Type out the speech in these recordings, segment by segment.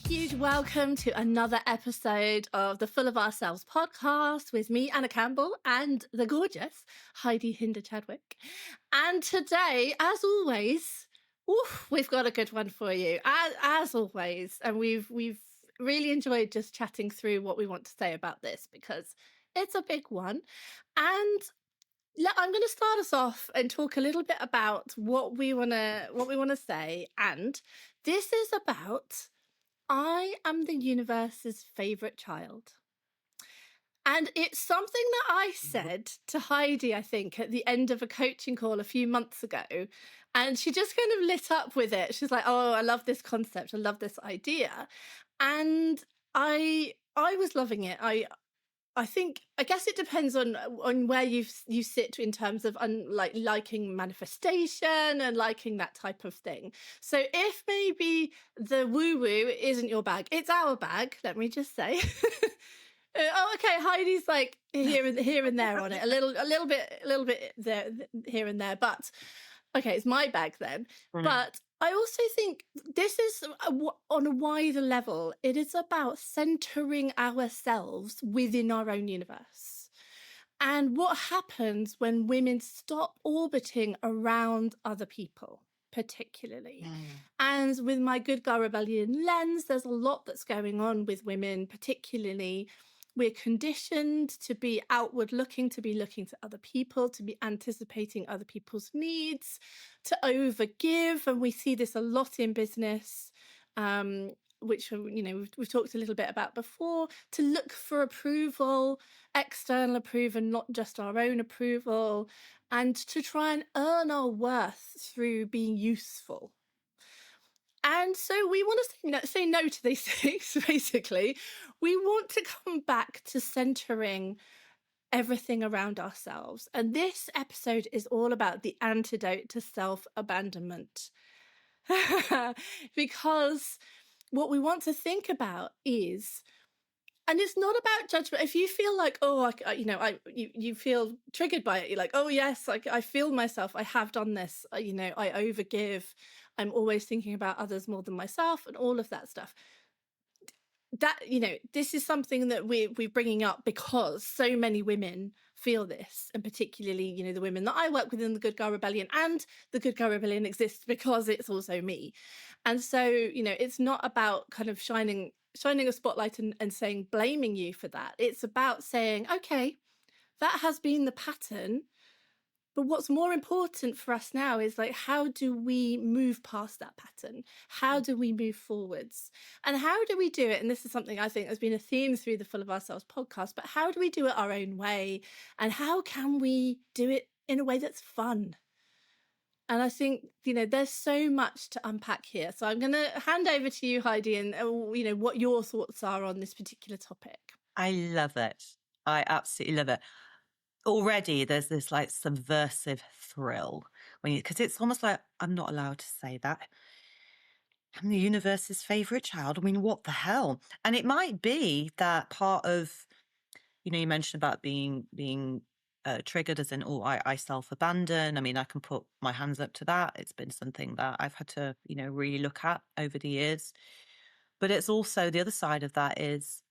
huge welcome to another episode of the Full of Ourselves podcast with me, Anna Campbell, and the gorgeous Heidi, Hinda, Chadwick. And today, as always, we've got a good one for you, as always. And we've really enjoyed just chatting through what we want to say about this because it's a big one. And I'm going to start us off and talk a little bit about what we want to say. And this is about I am the universe's favorite child. And it's something that I said to Heidi, I think, at the end of a coaching call a few months ago. And she just kind of lit up with it. She's like, oh, I love this concept. I love this idea. And I was loving it. I guess it depends on where you sit in terms of liking manifestation and liking that type of thing. So if maybe the woo woo isn't your bag, it's our bag. Let me just say. Oh, okay. Heidi's like here and there on it, a little bit there, here and there. But okay, it's my bag then. But I also think this is on a wider level. It is about centering ourselves within our own universe. And what happens when women stop orbiting around other people, particularly. And with my Good Girl Rebellion lens, there's a lot that's going on with women, particularly. We're conditioned to be outward looking, to be looking to other people, to be anticipating other people's needs, to overgive. And we see this a lot in business, which, we've talked a little bit about before, to look for approval, external approval, not just our own approval, and to try and earn our worth through being useful. And so we want to say no to these things, basically. We want to come back to centering everything around ourselves. And this episode is all about the antidote to self-abandonment. Because what we want to think about is, and it's not about judgment. If you feel like, you feel triggered by it, you're like, oh yes, like I feel myself, I have done this, I overgive, I'm always thinking about others more than myself and all of that stuff. That, this is something that we're bringing up because so many women feel this, and particularly, the women that I work with in the Good Girl Rebellion, and the Good Girl Rebellion exists because it's also me. And so, it's not about kind of shining a spotlight and saying, blaming you for that. It's about saying, okay, that has been the pattern. But what's more important for us now is like, how do we move past that pattern? How do we move forwards? And how do we do it? And this is something I think has been a theme through the Full of Ourselves podcast, but how do we do it our own way? And how can we do it in a way that's fun? And I think, there's so much to unpack here. So I'm going to hand over to you, Heidi, and, what your thoughts are on this particular topic. I love it. I absolutely love it. Already there's this like subversive thrill because it's almost like I'm not allowed to say that. I'm the universe's favorite child. I mean, what the hell? And it might be that part of, you mentioned about being triggered as in, I self-abandon. I mean, I can put my hands up to that. It's been something that I've had to, really look at over the years. But it's also the other side of that is,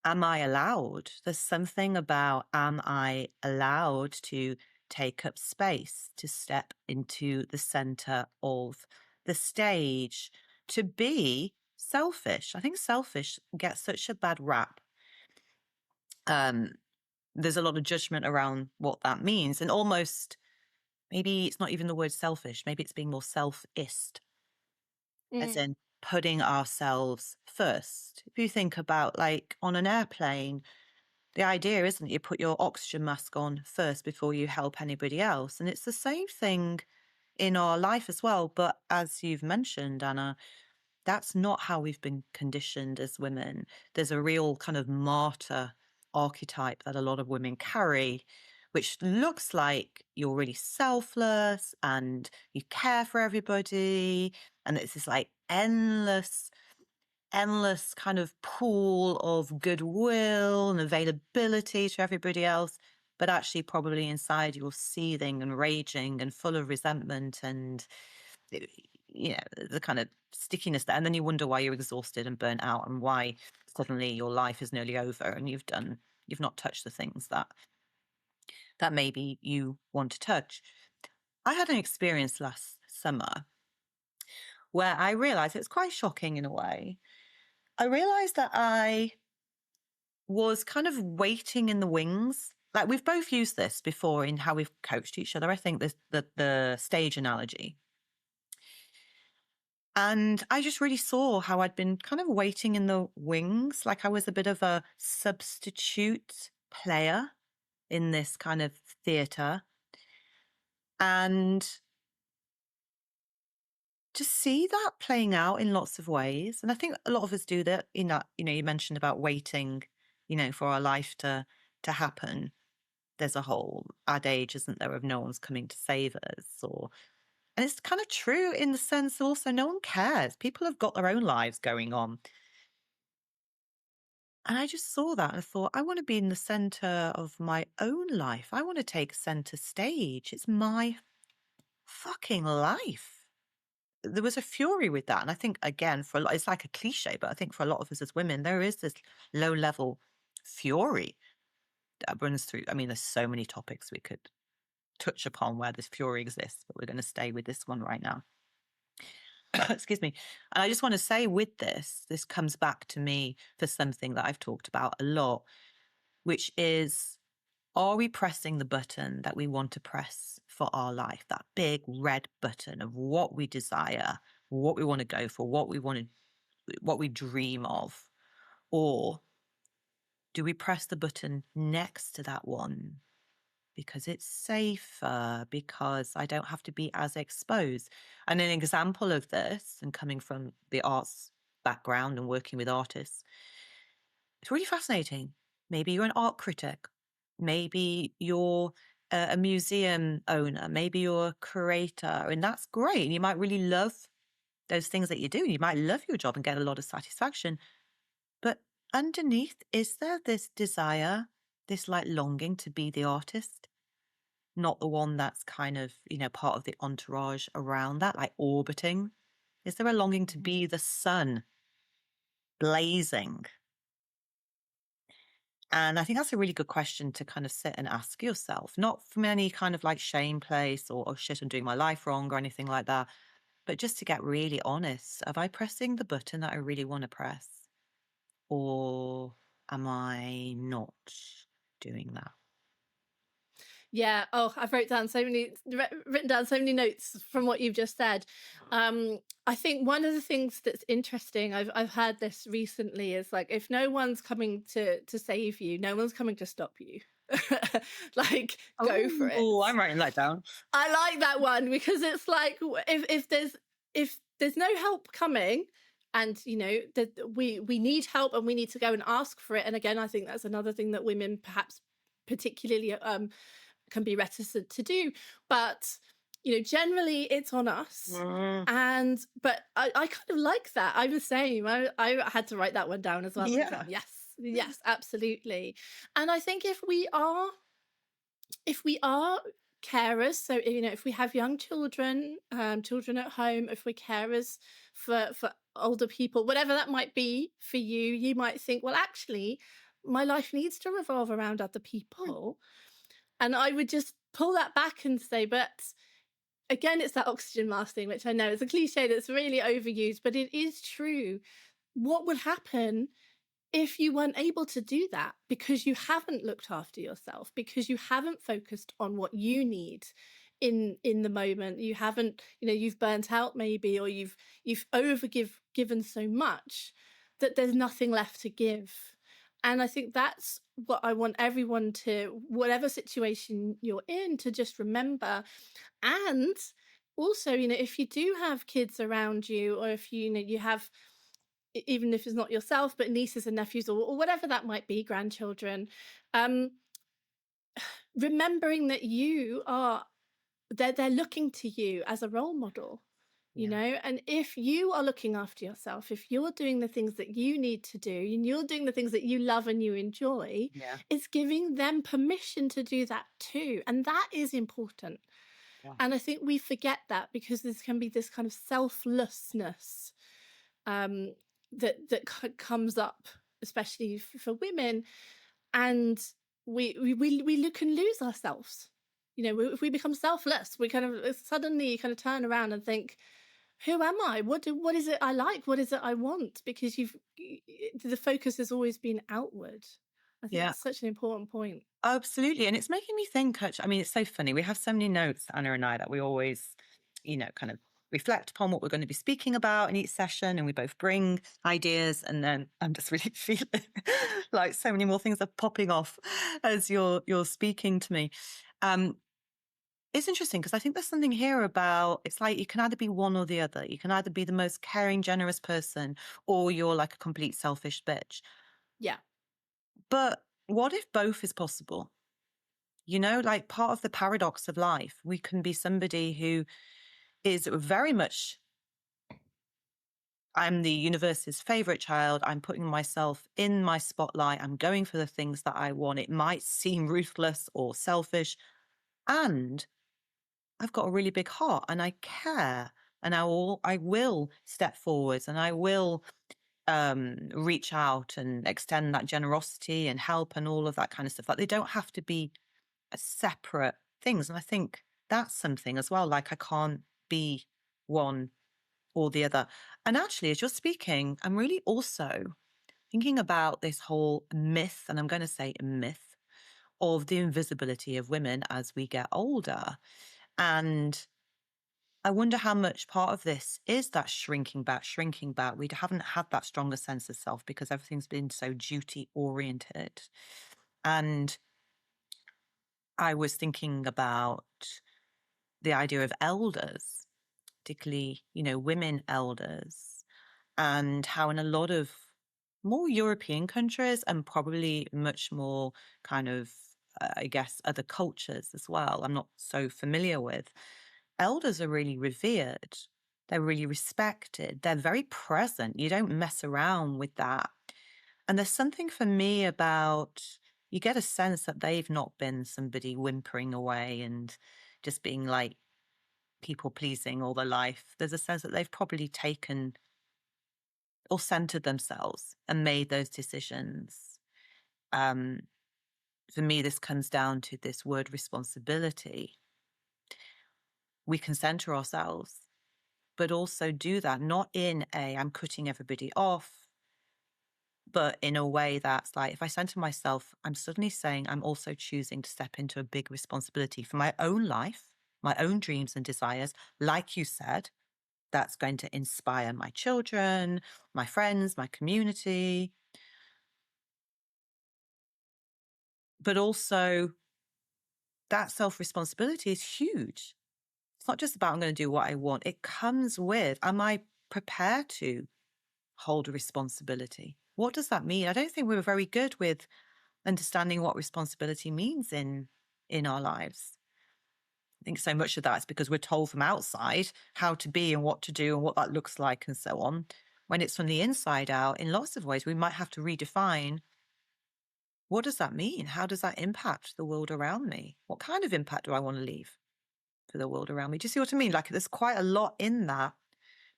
am I allowed? There's something about, am I allowed to take up space, to step into the center of the stage, to be selfish? I think selfish gets such a bad rap. There's a lot of judgment around what that means. And almost, maybe it's not even the word selfish. Maybe it's being more selfist, as in putting ourselves first. If you think about like on an airplane, the idea isn't you put your oxygen mask on first before you help anybody else. And it's the same thing in our life as well. But as you've mentioned, Anna, that's not how we've been conditioned as women. There's a real kind of martyr archetype that a lot of women carry, which looks like you're really selfless and you care for everybody. And it's this like endless kind of pool of goodwill and availability to everybody else. But actually, probably inside, you're seething and raging and full of resentment and, the kind of stickiness there. And then you wonder why you're exhausted and burnt out and why suddenly your life is nearly over and you've not touched the things that maybe you want to touch. I had an experience last summer where I realized it's quite shocking in a way. I realized that I was kind of waiting in the wings. Like we've both used this before in how we've coached each other. I think this the stage analogy. And I just really saw how I'd been kind of waiting in the wings, like I was a bit of a substitute player in this kind of theater. And to see that playing out in lots of ways. And I think a lot of us do that in that, you mentioned about waiting, for our life to happen. There's a whole adage, isn't there, of no one's coming to save us, and it's kind of true in the sense also no one cares. People have got their own lives going on. And I just saw that and I thought, I want to be in the center of my own life. I want to take center stage. It's my fucking life. There was a fury with that. And I think, again, for a lot, it's like a cliche, but I think for a lot of us as women, there is this low level fury that runs through. I mean, there's so many topics we could touch upon where this fury exists, but we're going to stay with this one right now. Excuse me. And I just want to say with this comes back to me for something that I've talked about a lot, which is, are we pressing the button that we want to press for our life? That big red button of what we desire, what we want to go for, what we dream of? Or do we press the button next to that one because it's safer, because I don't have to be as exposed? And an example of this, and coming from the arts background and working with artists, it's really fascinating. Maybe you're an art critic. Maybe you're a museum owner. Maybe you're a curator, and that's great. You might really love those things that you do. You might love your job and get a lot of satisfaction. But underneath, is there this desire, this like longing to be the artist? Not the one that's kind of, part of the entourage around that, like orbiting. Is there a longing to be the sun blazing? And I think that's a really good question to kind of sit and ask yourself, not from any kind of like shame place or, oh shit, I'm doing my life wrong or anything like that, but just to get really honest. Am I pressing the button that I really want to press? Or am I not doing that? Yeah. Oh, I've written down so many notes from what you've just said. I think one of the things that's interesting, I've heard this recently, is like, if no one's coming to save you, no one's coming to stop you. Like, go for it. Oh, I'm writing that down. I like that one because it's like, if there's no help coming, and that we need help and we need to go and ask for it. And again, I think that's another thing that women perhaps particularly can be reticent to do, but generally it's on us. But I kind of like that. I'm the same. I had to write that one down as well. Yeah. Yes, absolutely. And I think if we are carers, so if we have young children, children at home, if we're carers for older people, whatever that might be for you, you might think, well, actually my life needs to revolve around other people. And I would just pull that back and say, but again, it's that oxygen mask thing, which I know is a cliche that's really overused, but it is true. What would happen if you weren't able to do that because you haven't looked after yourself, because you haven't focused on what you need in the moment? You haven't, you've burnt out maybe, or you've given so much that there's nothing left to give. And I think that's what I want everyone to, whatever situation you're in, to just remember. And also, if you do have kids around you, or if you have, even if it's not yourself, but nieces and nephews, or whatever that might be, grandchildren, remembering that they're looking to you as a role model. And if you are looking after yourself, if you're doing the things that you need to do, and you're doing the things that you love and you enjoy, Yeah. it's giving them permission to do that too. And that is important. Yeah. And I think we forget that because this can be this kind of selflessness um, that comes up, especially for women, and we look and lose ourselves. You know, if we become selfless, we kind of suddenly kind of turn around and think, "Who am I? What is it I like? What is it I want?" Because the focus has always been outward. I think Yeah. that's such an important point. Absolutely. And it's making me think, I mean, it's so funny. We have so many notes, Anna and I, that we always, kind of reflect upon what we're going to be speaking about in each session. And we both bring ideas. And then I'm just really feeling like so many more things are popping off as you're speaking to me. Um, it's interesting because I think there's something here about it's like you can either be one or the other. You can either be the most caring, generous person, or you're like a complete selfish bitch. Yeah, But what if both is possible? Like part of the paradox of life, we can be somebody who is very much, I'm the universe's favorite child. I'm putting myself in my spotlight. I'm going for the things that I want. It might seem ruthless or selfish. And I've got a really big heart and I care. And I will step forwards and I will reach out and extend that generosity and help and all of that kind of stuff. Like they don't have to be separate things. And I think that's something as well. Like I can't be one or the other. And actually, as you're speaking, I'm really also thinking about this whole myth, and I'm going to say myth, of the invisibility of women as we get older. And I wonder how much part of this is that shrinking back, shrinking back. We haven't had that stronger sense of self because everything's been so duty oriented. And I was thinking about the idea of elders, particularly, women elders, and how in a lot of more European countries and probably much more kind of, I guess, other cultures as well, I'm not so familiar with, elders are really revered. They're really respected. They're very present. You don't mess around with that. And there's something for me about you get a sense that they've not been somebody whimpering away and just being like people pleasing all their life. There's a sense that they've probably taken or centered themselves and made those decisions. Um, for me, this comes down to this word responsibility. We can center ourselves, but also do that not in I'm cutting everybody off, but in a way that's like, if I center myself, I'm suddenly saying I'm also choosing to step into a big responsibility for my own life, my own dreams and desires. Like you said, that's going to inspire my children, my friends, my community, but also that self responsibility is huge. It's not just about I'm going to do what I want. It comes with, am I prepared to hold a responsibility? What does that mean? I don't think we were very good with understanding what responsibility means in our lives. I think so much of that is because we're told from outside how to be and what to do and what that looks like and so on. When it's from the inside out, in lots of ways, we might have to redefine what does that mean? How does that impact the world around me? What kind of impact do I want to leave for the world around me? Do you see what I mean? Like there's quite a lot in that.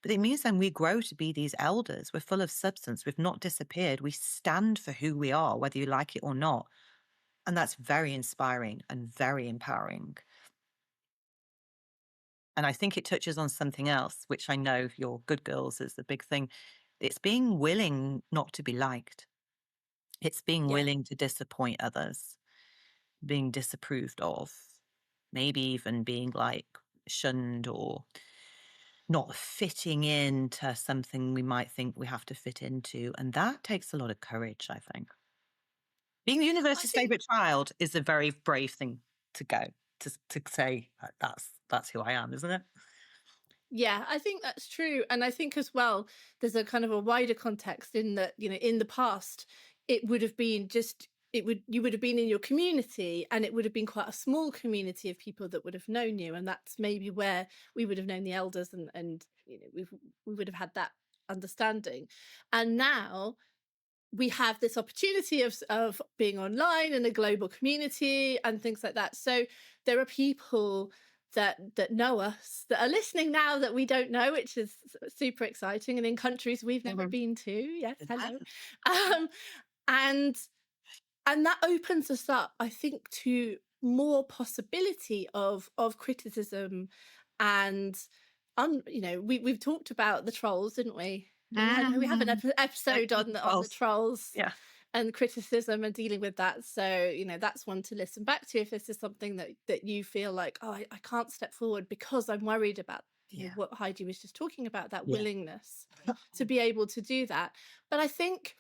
But it means then we grow to be these elders. We're full of substance. We've not disappeared. We stand for who we are, whether you like it or not. And that's very inspiring and very empowering. And I think it touches on something else, which I know your good girls is the big thing. It's being willing not to be liked. It's being yeah. willing to disappoint others, being disapproved of, maybe even being like shunned or not fitting into something we might think we have to fit into. And that takes a lot of courage, I think. Being the I universe's think favorite child is a very brave thing to go to say that's who I am, isn't it? Yeah, I think that's true. And I think as well, there's a kind of a wider context in that, in the past, it would have been just, you would have been in your community and it would have been quite a small community of people that would have known you. And that's maybe where we would have known the elders and we would have had that understanding. And now we have this opportunity of being online in a global community and things like that. So there are people that know us, that are listening now that we don't know, which is super exciting, and in countries we've never Mhm. been to. Yes, It hello. hasn't. Um, and that opens us up, I think, to more possibility of criticism and we've talked about the trolls, didn't we? We have an Mhm. episode Sexist on the trolls. trolls Yeah. and criticism and dealing with that. So, that's one to listen back to if this is something that you feel like, oh, I can't step forward because I'm worried about, Yeah. what Heidi was just talking about, that Yeah. willingness to be able to do that. But I think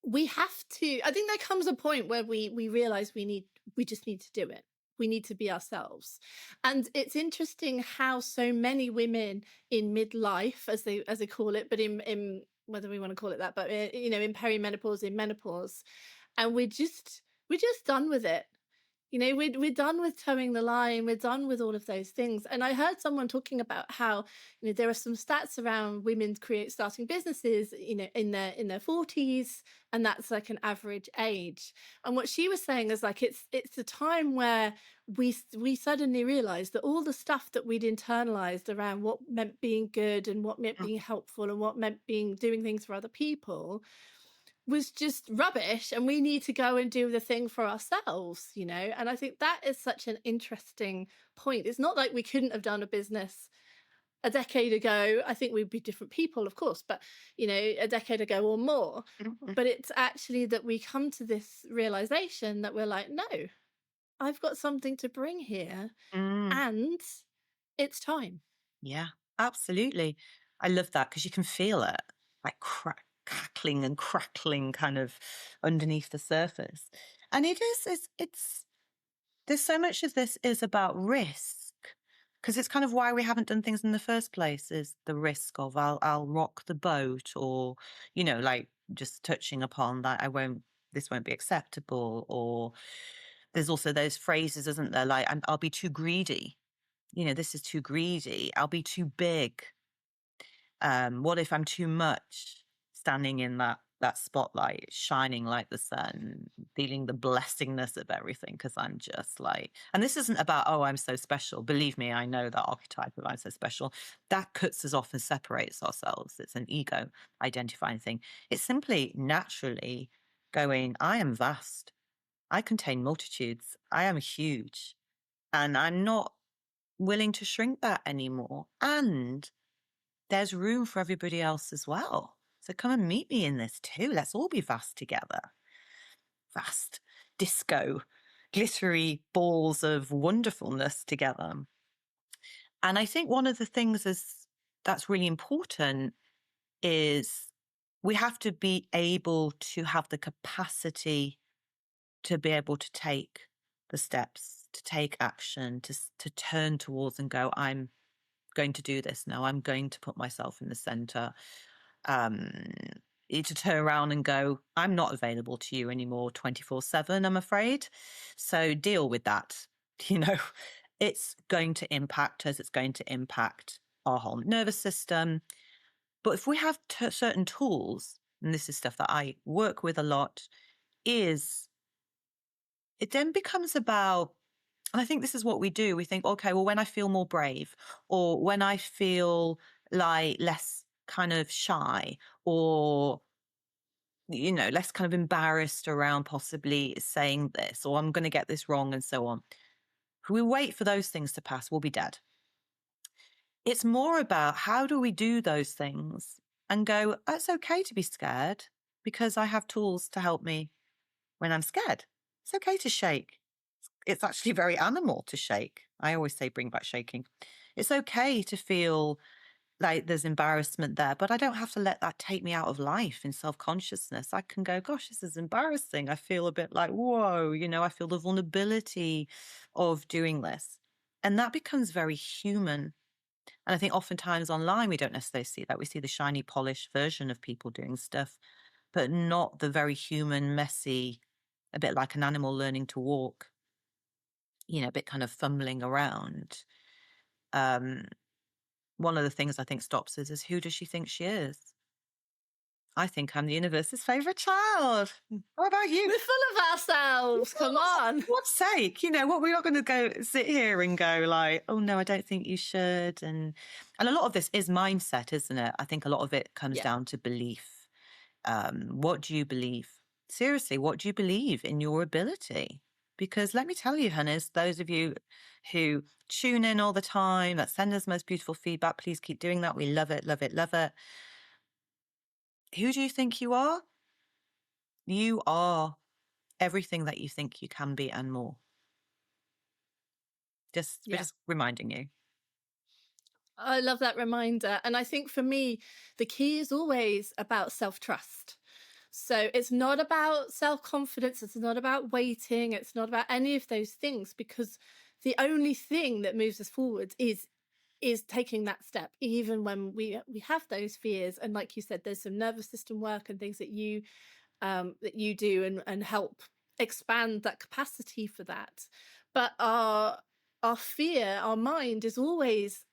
I think there comes a point where we realize we just need to do it. We need to be ourselves. And it's interesting how so many women in midlife, as they call it, but in whether we want to call it that, but in perimenopause, in menopause, and we're just done with it. We're done with towing the line. We're done with all of those things. And I heard someone talking about how, there are some stats around women starting businesses, in their 40s, and that's like an average age. And what she was saying is like it's a time where we suddenly realized that all the stuff that we'd internalized around what meant being good and what meant Mm. being helpful and what meant being doing things for other people was just rubbish, and we need to go and do the thing for ourselves. And I think that is such an interesting point. It's not like we couldn't have done a business a decade ago. I think we'd be different people, of course, but a decade ago or more. Mhm. But it's actually that we come to this realization that we're like, no, I've got something to bring here, Mm. and it's time. Yeah, absolutely. I love that because you can feel it, like cackling and crackling kind of underneath the surface. And it's there's so much of this is about risk because it's kind of why we haven't done things in the first place is the risk of I'll rock the boat or, like just touching upon that this won't be acceptable. Or there's also those phrases, isn't there? Like, I'll be too greedy. This is too greedy. I'll be too big. What if I'm too much standing in that spotlight, shining like the sun, feeling the blessingness of everything because I'm just like, and this isn't about, oh, I'm so special. Believe me, I know that archetype of I'm so special. That cuts us off and separates ourselves. It's an ego identifying thing. It's simply naturally going, I am vast. I contain multitudes. I am huge. And I'm not willing to shrink that anymore. And there's room for everybody else as well. So come and meet me in this too. Let's all be vast together. Vast, disco, glittery balls of wonderfulness together. And I think one of the things that's really important is we have to be able to have the capacity to be able to take the steps, to take action, to turn towards and go, I'm going to do this now. I'm going to put myself in the center. um to turn around and go, I'm not available to you anymore 24/7, I'm afraid. So deal with that. you know it's going to impact us. It's going to impact our whole nervous system. But if we have certain tools, and this is stuff that I work with a lot, is it then becomes about, and I think this is what we do. We think, okay, well, when I feel more brave, or when I feel like less kind of shy, or, less kind of embarrassed around possibly saying this, or I'm going to get this wrong, and so on. If we wait for those things to pass, we'll be dead. It's more about how do we do those things and go, it's okay to be scared because I have tools to help me when I'm scared. It's okay to shake. It's actually very animal to shake. I always say bring back shaking. It's okay to feel like there's embarrassment there, but I don't have to let that take me out of life in self-consciousness. I can go, gosh, this is embarrassing. I feel a bit like, whoa, I feel the vulnerability of doing this. And that becomes very human. And I think oftentimes online, we don't necessarily see that. We see the shiny, polished version of people doing stuff, but not the very human, messy, a bit like an animal learning to walk, a bit kind of fumbling around. Um, One of the things I think stops us is who does she think she is? I think I'm the universe's favorite child. What about you? We're full of ourselves. Come on. For God's sake, what we're not going to go sit here and go like, oh no, I don't think you should. And a lot of this is mindset, isn't it? I think a lot of it comes Yeah. down to belief. What do you believe? Seriously, what do you believe in your ability? Because let me tell you, Hannes, those of you who tune in all the time, that send us most beautiful feedback, please keep doing that. We love it, love it, love it. Who do you think you are? You are everything that you think you can be and more. We're Yeah. just reminding you. I love that reminder. And I think for me, the key is always about self-trust. So it's not about self-confidence. It's not about waiting. It's not about any of those things, because the only thing that moves us forward is taking that step, even when we have those fears. And like you said, there's some nervous system work and things that you do and help expand that capacity for that. But our fear, our mind is always,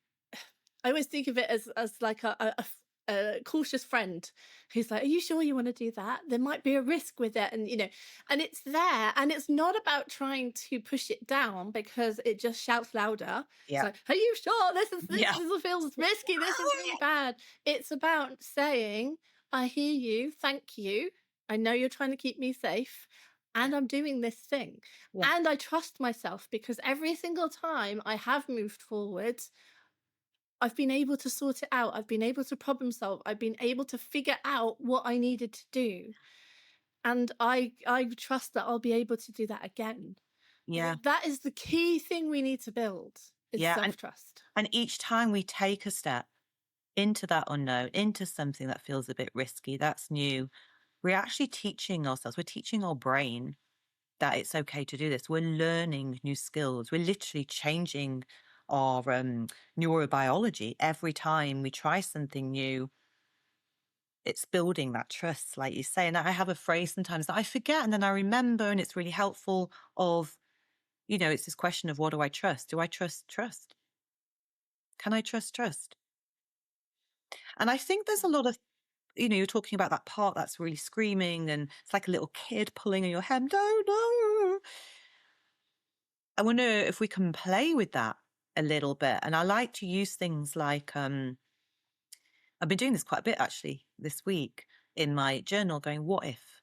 I always think of it as like a cautious friend who's like, "Are you sure you want to do that? There might be a risk with it," and and it's there, and it's not about trying to push it down because it just shouts louder. It's Yeah. like, "Are you sure this Yeah. feels risky? This is really bad." It's about saying, "I hear you, thank you. I know you're trying to keep me safe." Yeah. And I'm doing this thing. Yeah. And I trust myself because every single time I have moved forward, I've been able to sort it out. I've been able to problem solve. I've been able to figure out what I needed to do. And I trust that I'll be able to do that again. Yeah. That is the key thing we need to build, is Yeah. self-trust. And each time we take a step into that unknown, into something that feels a bit risky, that's new, we're actually teaching ourselves, we're teaching our brain that it's okay to do this. We're learning new skills. We're literally changing our neurobiology every time we try something new. It's building that trust, like you say. And I have a phrase sometimes that I forget and then I remember, and it's really helpful of, it's this question of, what do I trust? Do I trust trust? Can I trust trust? And I think there's a lot of, you're talking about that part that's really screaming and it's like a little kid pulling on your hem. No, no. I wonder if we can play with that a little bit. And I like to use things like, I've been doing this quite a bit actually this week in my journal, going, what if?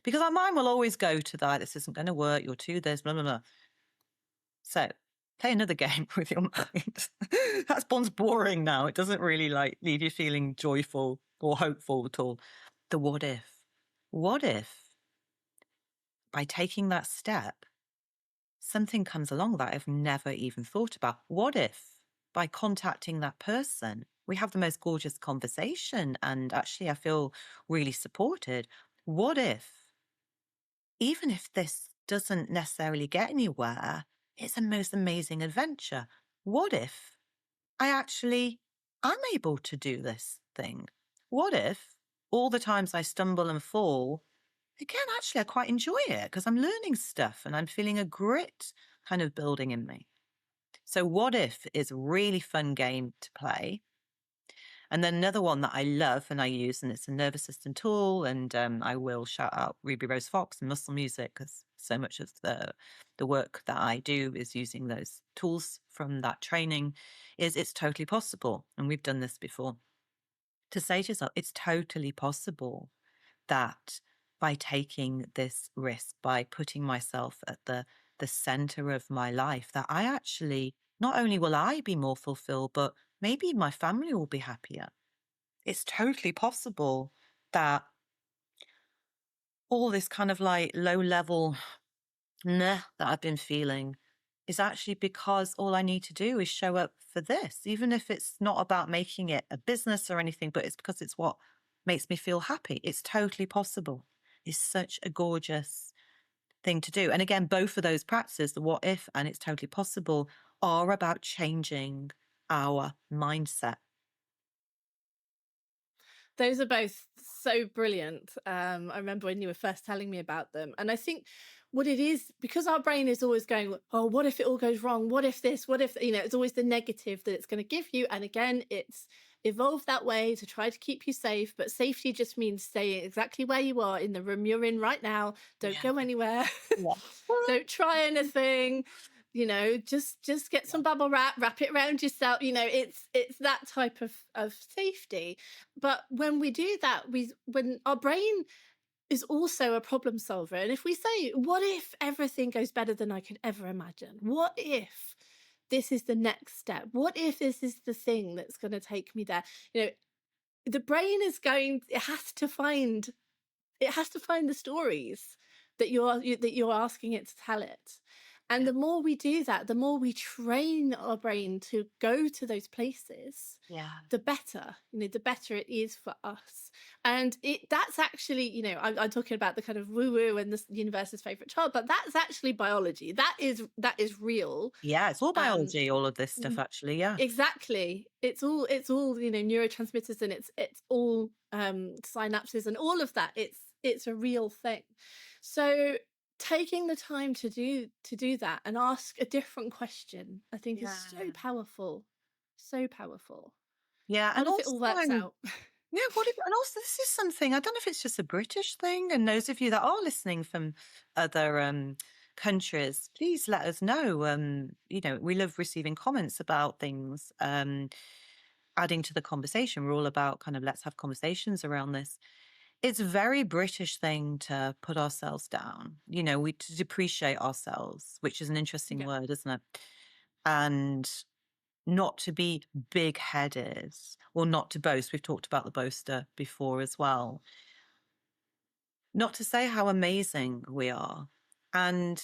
Because our mind will always go to that, this isn't going to work, you're too this, blah, blah, blah. So play another game with your mind. That one's boring now. It doesn't really like leave you feeling joyful or hopeful at all. The what if? What if by taking that step, something comes along that I've never even thought about? What if by contacting that person, we have the most gorgeous conversation and actually I feel really supported? What if, even if this doesn't necessarily get anywhere, it's a most amazing adventure? What if I actually am able to do this thing? What if all the times I stumble and fall, again, actually, I quite enjoy it because I'm learning stuff and I'm feeling a grit kind of building in me. So, what if is a really fun game to play? And then another one that I love and I use, and it's a nervous system tool. And I will shout out Ruby Rose Fox and Muscle Music because so much of the work that I do is using those tools from that training. Is it's totally possible, and we've done this before. To say to yourself, it's totally possible that by taking this risk, by putting myself at the center of my life, that I actually, not only will I be more fulfilled, but maybe my family will be happier. It's totally possible that all this kind of like low level nah that I've been feeling is actually because all I need to do is show up for this, even if it's not about making it a business or anything, but it's because it's what makes me feel happy. It's totally possible. It's such a gorgeous thing to do. And again, both of those practices, the what if and it's totally possible, are about changing our mindset. Those are both so brilliant. I remember when you were first telling me about them. And I think what it is, because our brain is always going, oh, what if it all goes wrong? What if this? What if, it's always the negative that it's going to give you. And again, evolved that way to try to keep you safe, but safety just means staying exactly where you are in the room you're in right now. Don't Yeah. go anywhere. Yeah. Don't try anything. Just get some bubble wrap it around yourself. It's that type of safety. But when we do that, when our brain is also a problem solver. And if we say, what if everything goes better than I could ever imagine? What if this is the next step? What if this is the thing that's going to take me there? The brain it has to find the stories that you're asking it to tell it. And Yeah. the more we do that, the more we train our brain to go to those places, Yeah. the better, the better it is for us. And that's actually, I'm talking about the kind of woo-woo and the universe's favorite child, but that's actually biology. That is real. Yeah, it's all Um, biology, all of this stuff, actually. Yeah. Exactly. It's all neurotransmitters, and it's all synapses and all of that. It's a real thing. So taking the time to do that and ask a different question, I think, is so Yeah. powerful. So powerful. Yeah. What And if it all works also, out? yeah, and also this is something, I don't know if it's just a British thing, and those of you that are listening from other countries, please let us know. We love receiving comments about things, adding to the conversation. We're all about kind of let's have conversations around this. It's a very British thing to put ourselves down, we to depreciate ourselves, which is an interesting Yeah. word, isn't it? And not to be big headed or not to boast. We've talked about the boaster before as well. Not to say how amazing we are. And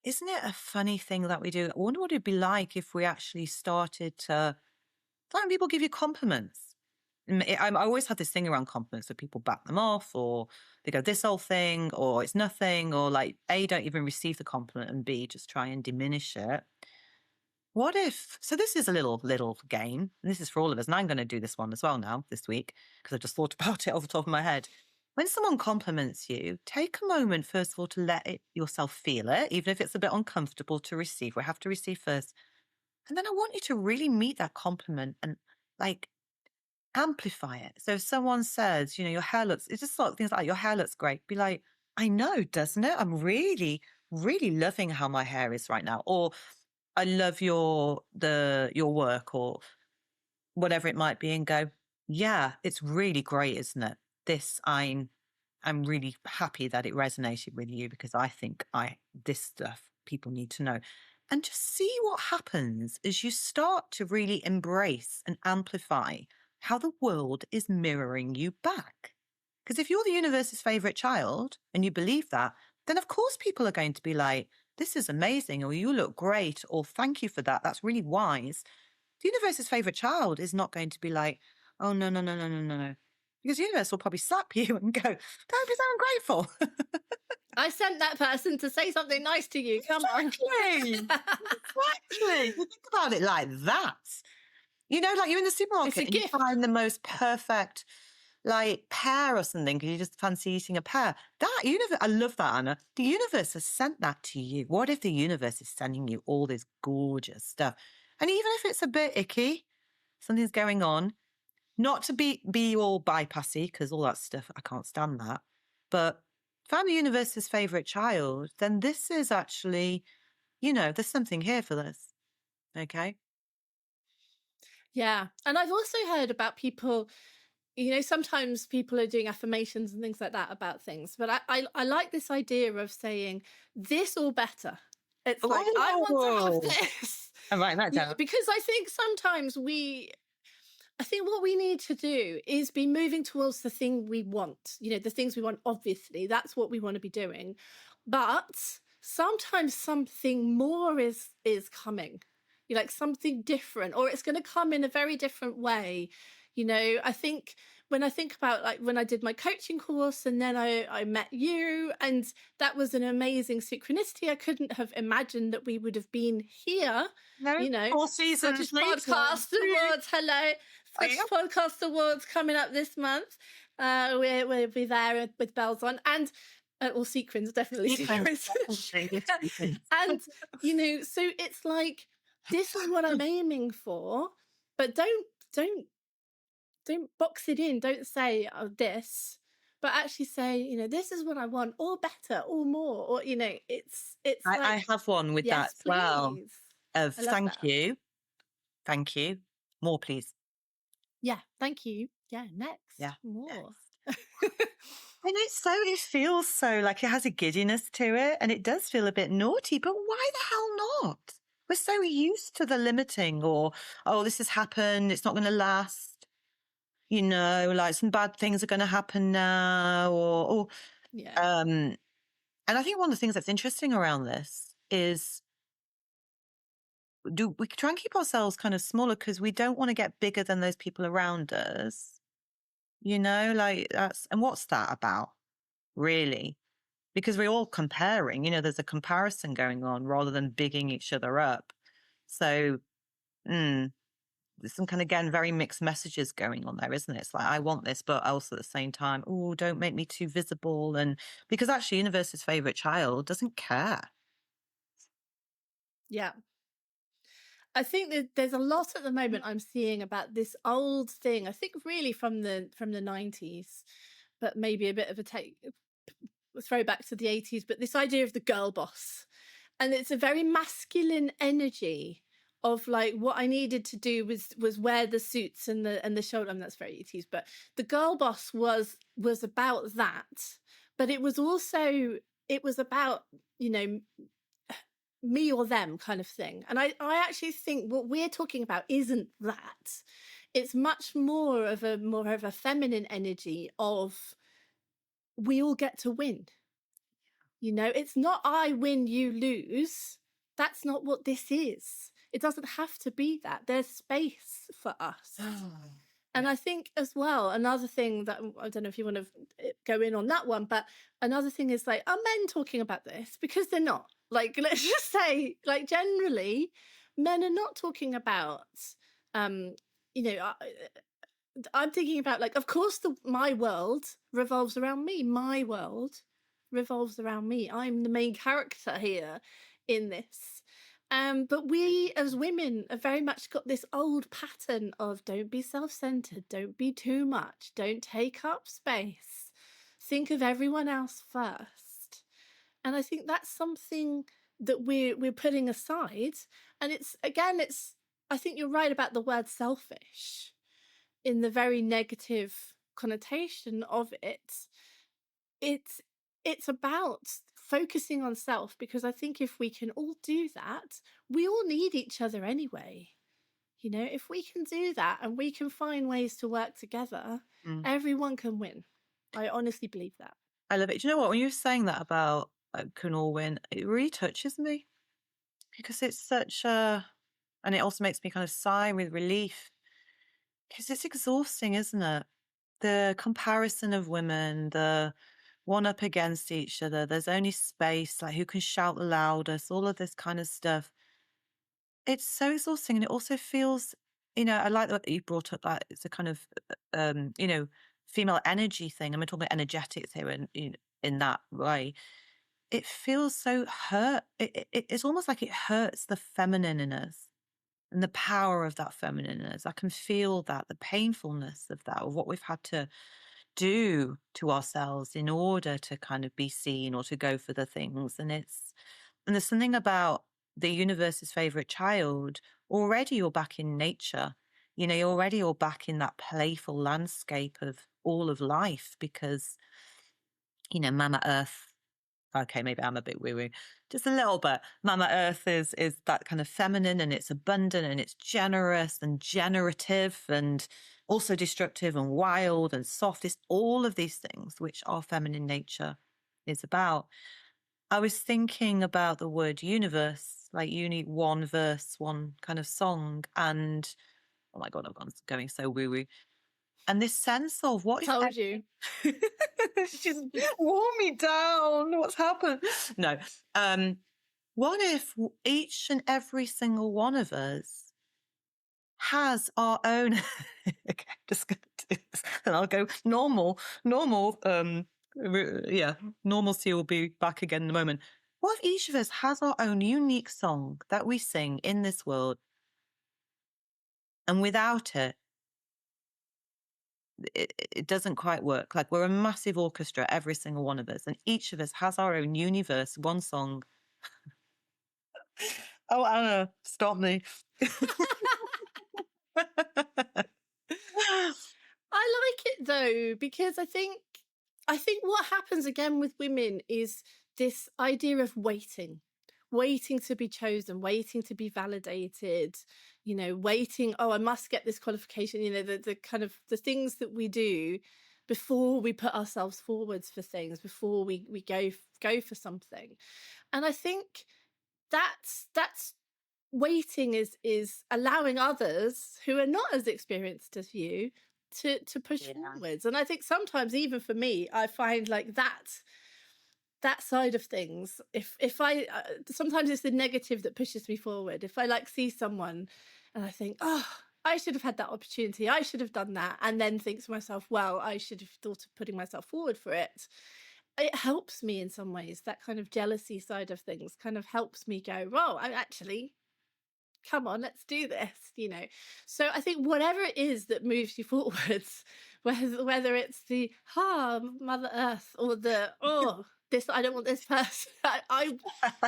isn't it a funny thing that we do? I wonder what it'd be like if we actually started to let people give you compliments. I always have this thing around compliments where people back them off, or they go, this whole thing, or it's nothing, or like, A, don't even receive the compliment, and B, just try and diminish it. What if, so this is a little game, and this is for all of us, and I'm going to do this one as well now this week, because I just thought about it off the top of my head. When someone compliments you, take a moment, first of all, to yourself feel it, even if it's a bit uncomfortable to receive. We have to receive first. And then I want you to really meet that compliment and like amplify it. So if someone says, your hair looks, it's just like things like your hair looks great. Be like, I know, doesn't it? I'm really, really loving how my hair is right now. Or I love your work or whatever it might be, and go, yeah, it's really great, isn't it? This I'm really happy that it resonated with you, because I think this stuff people need to know. And just see what happens as you start to really embrace and amplify how the world is mirroring you back. Because if you're the universe's favorite child and you believe that, then of course people are going to be like, this is amazing, or you look great, or thank you for that. That's really wise. The universe's favorite child is not going to be like, oh, no, no, no, no, no, no, no. Because the universe will probably slap you and go, don't be so ungrateful. I sent that person to say something nice to you. Come on. Exactly. Exactly. You think about it like that. Like you're in the It's a supermarket and you gift. find the most perfect like pear or something because you just fancy eating a pear. That universe, I love that, Anna. The universe has sent that to you. What if the universe is sending you all this gorgeous stuff? And even if it's a bit icky, something's going on, not to be all bypassy, because all that stuff, I can't stand that. But if I'm the universe's favorite child, then this is actually, there's something here for this. Okay. Yeah. And I've also heard about people, sometimes people are doing affirmations and things like that about things. But I like this idea of saying this or better. It's like, I want to have Oh, this. I'm writing that down. Because I think sometimes I think what we need to do is be moving towards the thing we want. The things we want, obviously, that's what we want to be doing. But sometimes something more is coming. Like something different, or it's going to come in a very different way. I think when I think about like when I did my coaching course and then I met you, and that was an amazing synchronicity. I couldn't have imagined that we would have been here, No, 4 seasons Scottish later. Podcast Awards. Hello, Scottish Yeah. Podcast Awards coming up this month. We'll be there with bells on and all sequins, definitely sequins. Sequins. And so it's like this is what I'm aiming for. But don't box it in. Don't say, oh, this, but actually say, this is what I want, or better, or more, or it's I like, have one with that yes, as well please. of I love that. thank you, more please. Yeah, thank you. Yeah, next, Yeah, more. next. And it feels so like it has a giddiness to it, and it does feel a bit naughty, but why the hell not? We're so used to the limiting or, oh, this has happened, it's not going to last, like some bad things are going to happen now, Yeah, and I think one of the things that's interesting around this is do we try and keep ourselves kind of smaller because we don't want to get bigger than those people around us, like and what's that about, really? Because we're all comparing, there's a comparison going on rather than bigging each other up. So, there's some kind of, again, very mixed messages going on there, isn't it? It's like, I want this, but also at the same time, oh, don't make me too visible. And because actually, universe's favorite child doesn't care. yeah. I think that there's a lot at the moment I'm seeing about this old thing. I think really from the 90s, but maybe a bit of a throwback to the 80s. But this idea of the girl boss, and it's a very masculine energy of like what I needed to do was wear the suits and the shoulder. And that's very 80s, but the girl boss was about that. But it was about you know me or them kind of thing. And I actually think what we're talking about isn't that. It's much more of a feminine energy of we all get to win. It's not I win, you lose. That's not what this is. It doesn't have to be that. There's space for us. And Yeah. I think as well, another thing that I don't know if you want to go in on that one, but another thing is like, are men talking about this? Because they're not. Like, let's just say, like, generally, men are not talking about, um, you know, I, I'm thinking about like, of course, my world revolves around me. My world revolves around me. I'm the main character here in this. But we as women have very much got this old pattern of don't be self-centered, don't be too much, don't take up space, think of everyone else first. And I think that's something that we're putting aside. And it's I think you're right about the word selfish in the very negative connotation of it. It's about focusing on self, because I think if we can all do that, we all need each other anyway. If we can do that and we can find ways to work together, Mm. everyone can win. I honestly believe that. I love it. Do you know what? When you're saying that about can all win, it really touches me because it's such and it also makes me kind of sigh with relief because it's exhausting, isn't it? The comparison of women, the one up against each other, there's only space, like who can shout the loudest, all of this kind of stuff. It's so exhausting. And it also feels, I like that you brought up that it's a kind of, female energy thing. And we're talking about energetics here in that way. It feels so hurt. It's almost like it hurts the feminine in us and the power of that feminine in us. I can feel that, the painfulness of that, of what we've had to do to ourselves in order to kind of be seen or to go for the things. And there's something about the universe's favorite child. Already you're back in nature. You're already all back in that playful landscape of all of life because, Mama Earth. Okay, maybe I'm a bit woo-woo, just a little bit. Mama Earth is that kind of feminine, and it's abundant, and it's generous and generative, and also destructive and wild and soft. It's all of these things which our feminine nature is about. I was thinking about the word universe, like you need one verse, one kind of song, and oh my God, I've gone going so woo-woo. And this sense of what if Told you. she's worn me down. What's happened? No. What if each and every single one of us has our own okay, just gonna do this. And I'll go normal, yeah, normalcy will be back again in a moment. What if each of us has our own unique song that we sing in this world? And without it, it doesn't quite work. Like, we're a massive orchestra, every single one of us, and each of us has our own universe, one song. Oh, Anna, stop me. I like it though, because I think what happens again with women is this idea of waiting to be chosen, waiting to be validated, waiting, oh, I must get this qualification, the kind of the things that we do before we put ourselves forwards for things, before we go for something. And I think that's waiting is allowing others who are not as experienced as you to push Yeah. forwards. And I think sometimes, even for me, I find like that side of things, if I sometimes it's the negative that pushes me forward. If I like see someone and I think, oh, I should have had that opportunity, I should have done that, and then think to myself, well, I should have thought of putting myself forward for it helps me in some ways. That kind of jealousy side of things kind of helps me go, well, I actually, come on, let's do this. So I think whatever it is that moves you forwards, whether it's the Mother Earth, or the, oh, this, I don't want this person. I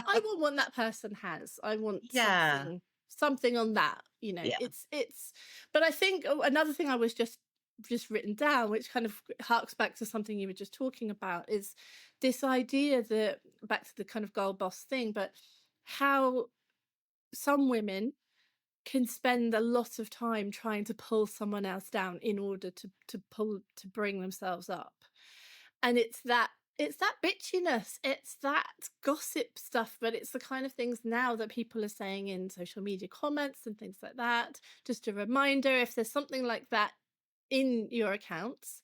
want what that person has. I want Yeah. something on that. Yeah. It's but I think, another thing I was just written down, which kind of harks back to something you were just talking about, is this idea that, back to the kind of girl boss thing, but how some women can spend a lot of time trying to pull someone else down in order to bring themselves up. And it's that bitchiness, it's that gossip stuff, but it's the kind of things now that people are saying in social media comments and things like that. Just a reminder, if there's something like that in your accounts,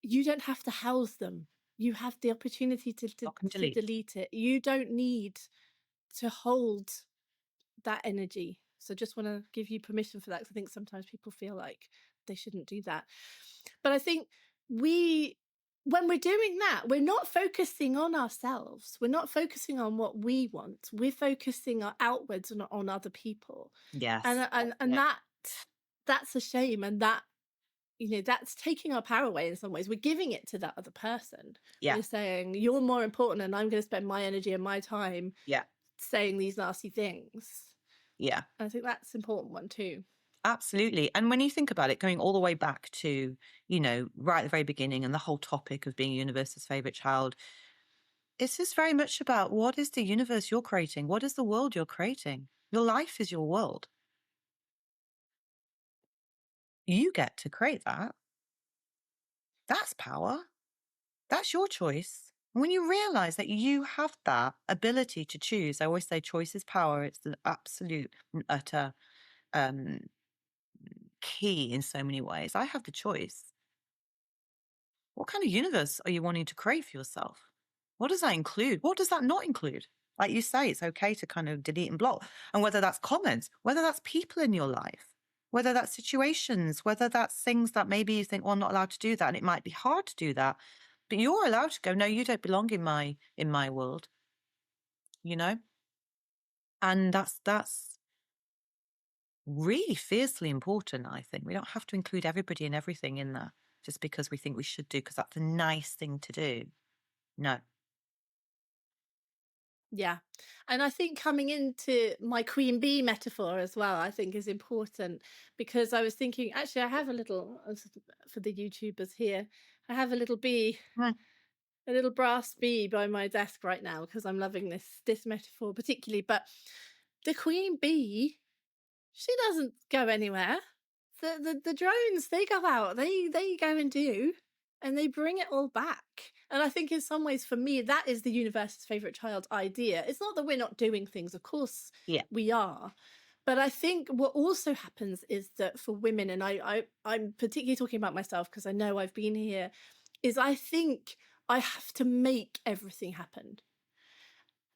you don't have to house them. You have the opportunity to Block and to delete. delete it. You don't need to hold that energy. So just want to give you permission for that, because I think sometimes people feel like they shouldn't do that. But I think we when we're doing that, we're not focusing on ourselves. We're not focusing on what we want. We're focusing outwards on other people. Yes, And and that's and it. that's a shame. And that's taking our power away in some ways. We're giving it to that other person. Yeah. We're saying, you're more important, and I'm going to spend my energy and my time Yeah. saying these nasty things. Yeah. I think that's an important one too. Absolutely. And when you think about it, going all the way back to, right at the very beginning and the whole topic of being universe's favorite child, it's just very much about, what is the universe you're creating? What is the world you're creating? Your life is your world. You get to create that. That's power. That's your choice. And when you realize that you have that ability to choose, I always say choice is power. It's the absolute and utter um, key in so many ways. I have the choice. What kind of universe are you wanting to create for yourself? What does that include? What does that not include? Like you say, it's okay to kind of delete and block. And whether that's comments, whether that's people in your life, whether that's situations, whether that's things that maybe you think, well, I'm not allowed to do that. And it might be hard to do that. But you're allowed to go, no, you don't belong in my world, you know? And that's really fiercely important, I think. We don't have to include everybody and everything in there just because we think we should do, because that's a nice thing to do. No. Yeah. And I think coming into my queen bee metaphor as well, I think is important, because I was thinking, actually, I have a little, for the YouTubers here, I have a little bee, Mm. a little brass bee by my desk right now, because I'm loving this metaphor particularly. But the queen bee, she doesn't go anywhere. The drones, they go out, they go and do, and they bring it all back. And I think in some ways, for me, that is the universe's favorite child idea. It's not that we're not doing things, of course Yeah. we are. But I think what also happens is that for women, and I'm particularly talking about myself because I know I've been here, is I think I have to make everything happen,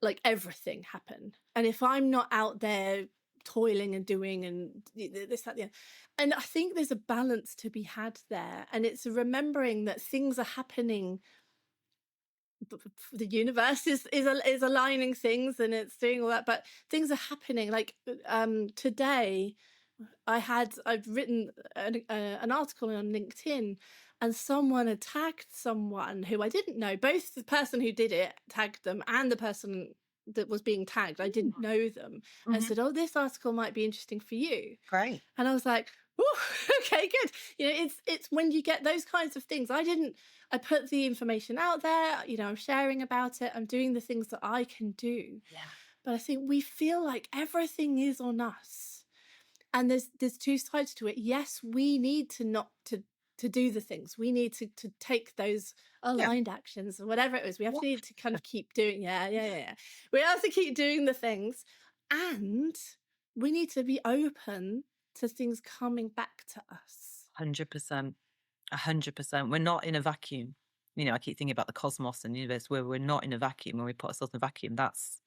like everything happen. And if I'm not out there toiling and doing and this, that, the other, and I think there's a balance to be had there. And it's remembering that things are happening. The universe is aligning things and it's doing all that, but things are happening. Like today, I've written an article on LinkedIn, and someone had tagged someone who I didn't know. Both the person who did it tagged them, and the person that was being tagged, I didn't know them, and Mm-hmm. said, "Oh, this article might be interesting for you." Great. And I was like, "Oh, okay, good." It's when you get those kinds of things. I put the information out there. I'm sharing about it. I'm doing the things that I can do. Yeah. But I think we feel like everything is on us, and there's two sides to it. Yes, we need to not to do the things. We need to take those Yeah. aligned actions or whatever it is. We have to What? need to kind of keep doing. Yeah, yeah, yeah, yeah. We have to keep doing the things, and we need to be open to things coming back to us. 100%. 100%. We're not in a vacuum. I keep thinking about the cosmos and the universe where we're not in a vacuum. When we put ourselves in a vacuum, that's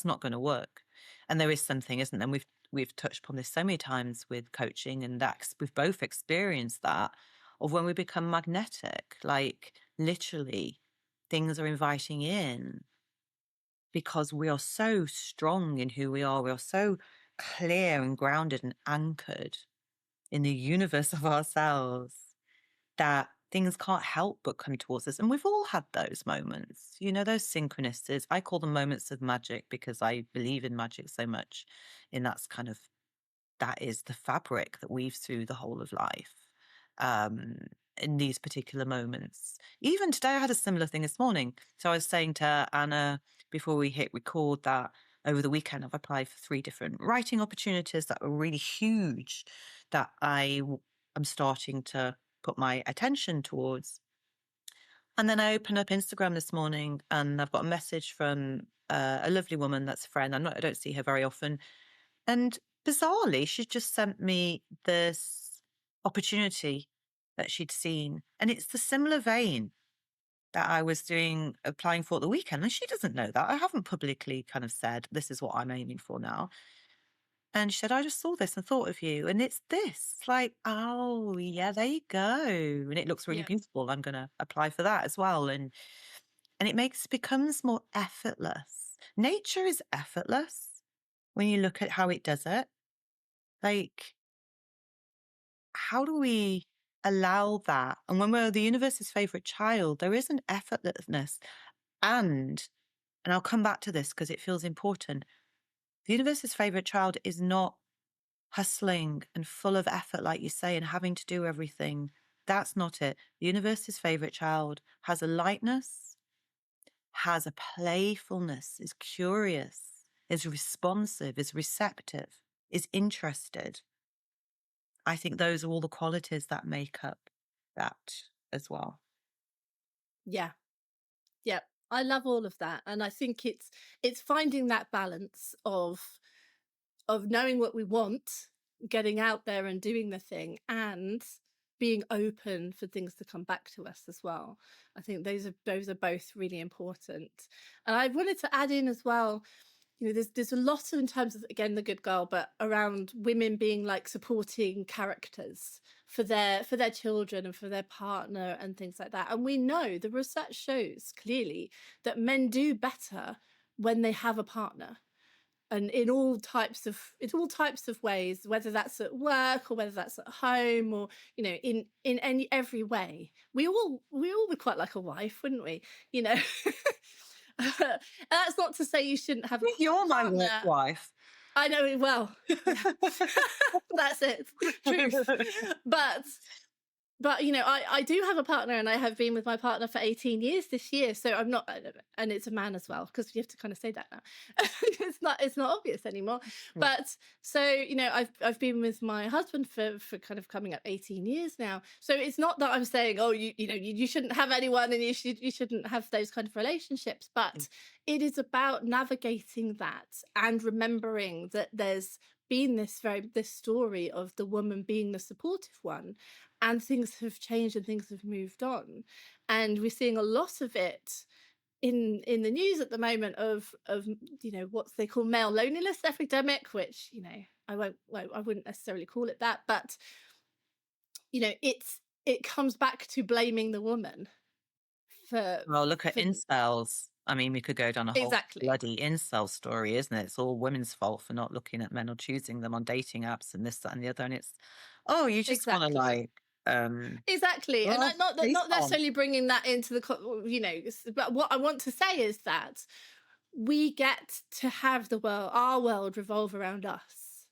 not going to work. And there is something, isn't there? And we've touched upon this so many times with coaching, and that's we've both experienced that of when we become magnetic, like literally things are inviting in because we are so strong in who we are. We are so clear and grounded and anchored in the universe of ourselves that things can't help but come towards us. And we've all had those moments, those synchronicities. I call them moments of magic because I believe in magic so much. And that is the fabric that weaves through the whole of life. Um, in these particular moments. Even today, I had a similar thing this morning. So I was saying to Anna before we hit record that over the weekend, I've applied for 3 different writing opportunities that are really huge that am starting to put my attention towards. And then I opened up Instagram this morning and I've got a message from a lovely woman that's a friend. I don't see her very often. And bizarrely, she just sent me this opportunity that she'd seen. And it's the similar vein that I was applying for at the weekend. And she doesn't know that. I haven't publicly kind of said, this is what I'm aiming for now. And she said, I just saw this and thought of you. And it's this. Like, oh, yeah, there you go. And it looks really Yeah, beautiful. I'm going to apply for that as well. And becomes more effortless. Nature is effortless when you look at how it does it. Like, how do we allow that? And when we're the universe's favorite child, there is an effortlessness. And I'll come back to this because it feels important. The universe's favorite child is not hustling and full of effort, like you say, and having to do everything. That's not it. The universe's favorite child has a lightness, has a playfulness, is curious, is responsive, is receptive, is interested. I think those are all the qualities that make up that as well. yeah, yeah. I love all of that, and I think it's finding that balance of knowing what we want, getting out there and doing the thing, and being open for things to come back to us as well. I think those are both really important. And I wanted to add in as well, there's a lot of, in terms of, again, the good girl, but around women being like supporting characters for their children and for their partner and things like that. And we know the research shows clearly that men do better when they have a partner, and in all types of ways, whether that's at work or whether that's at home, or in any every way. We all would quite like a wife, wouldn't we? you know And that's not to say you shouldn't have a You're my work partner. wife. I know it well. Yeah. That's it. Truth. but but I do have a partner, and I have been with my partner for 18 years this year. So I'm not, and it's a man as well, because you have to kind of say that now. It's not obvious anymore. Mm. But so I've been with my husband for kind of coming up 18 years now. So it's not that I'm saying, oh, you shouldn't have anyone, and you shouldn't have those kind of relationships. Mm. But it is about navigating that and remembering that there's been this story of the woman being the supportive one, and things have changed and things have moved on, and we're seeing a lot of it in the news at the moment of what they call male loneliness epidemic, which I wouldn't necessarily call it that, but it comes back to blaming the woman for Well, look at for incels. I mean, we could go down a whole Exactly. bloody incel story, isn't it? It's all women's fault for not looking at men or choosing them on dating apps and this, that, and the other. And it's, oh, you just want to Exactly. like, Exactly. And oh, please not on. necessarily bringing that into but what I want to say is that we get to have our world revolve around us,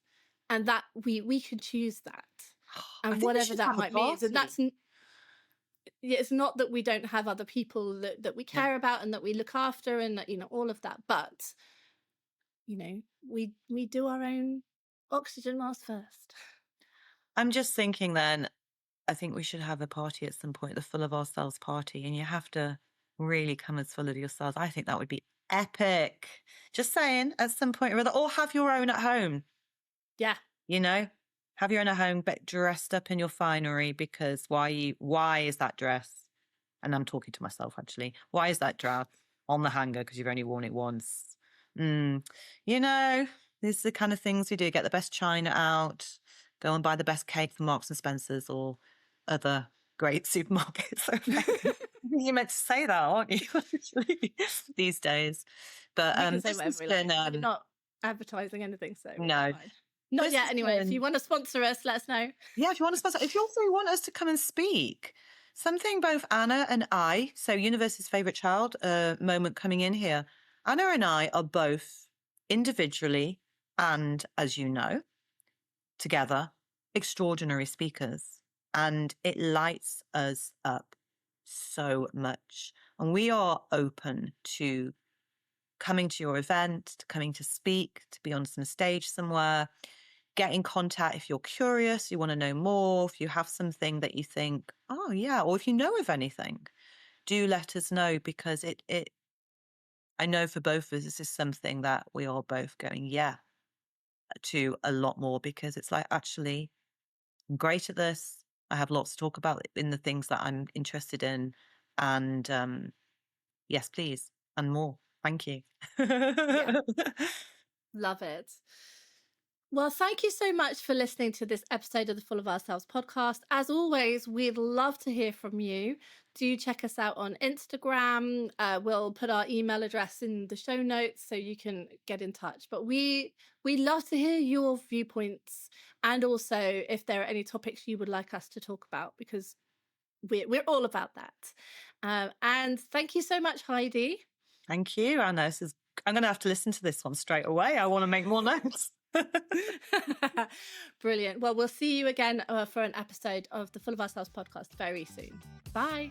and that we can choose that, I and think we whatever should that have a might mean. And party. it's not that we don't have other people that we Yeah. care about and that we look after, and that, all of that, but we do our own oxygen mask first. I'm just thinking then, I think we should have a party at some point, the full of ourselves party, and you have to really come as full of yourselves. I think that would be epic. Just saying, at some point or other, or have your own at home, Yeah. you know? Have your own at home, but dressed up in your finery, because why is that dress? And I'm talking to myself actually. Why is that dress on the hanger because you've only worn it once? You know, these are the kind of things we do. Get the best china out, go and buy the best cake from Marks and Spencer's or other great supermarkets. You're meant to say that, aren't you? Actually, these days. But We can say this has whatever we been like. We're not advertising anything, so it's no. fine. Not This yet, has anyway. If you been want to sponsor us, let us know. yeah, if you want to sponsor, if you also want us to come and speak, something both Anna and I, so Universe's Favourite Child, moment coming in here. Anna and I are both individually and, as you know, together, extraordinary speakers. And it lights us up so much. And we are open to coming to your event, to coming to speak, to be on some stage somewhere. Get in contact if you're curious, you want to know more, if you have something that you think, oh yeah, or if you know of anything, do let us know, because it I know for both of us this is something that we are both going, yeah, to a lot more, because it's like, actually, I'm great at this. I have lots to talk about in the things that I'm interested in. And yes, please, and more. Thank you. Yeah, love it. Well, thank you so much for listening to this episode of the Full of Ourselves podcast. As always, we'd love to hear from you. Do check us out on Instagram. We'll put our email address in the show notes so you can get in touch. But we love to hear your viewpoints, and also if there are any topics you would like us to talk about, because we're all about that. And thank you so much, Heidi. Thank you, Anna. I'm going to have to listen to this one straight away. I want to make more notes. Brilliant. Well, we'll see you again for an episode of the Full of Ourselves podcast very soon. Bye.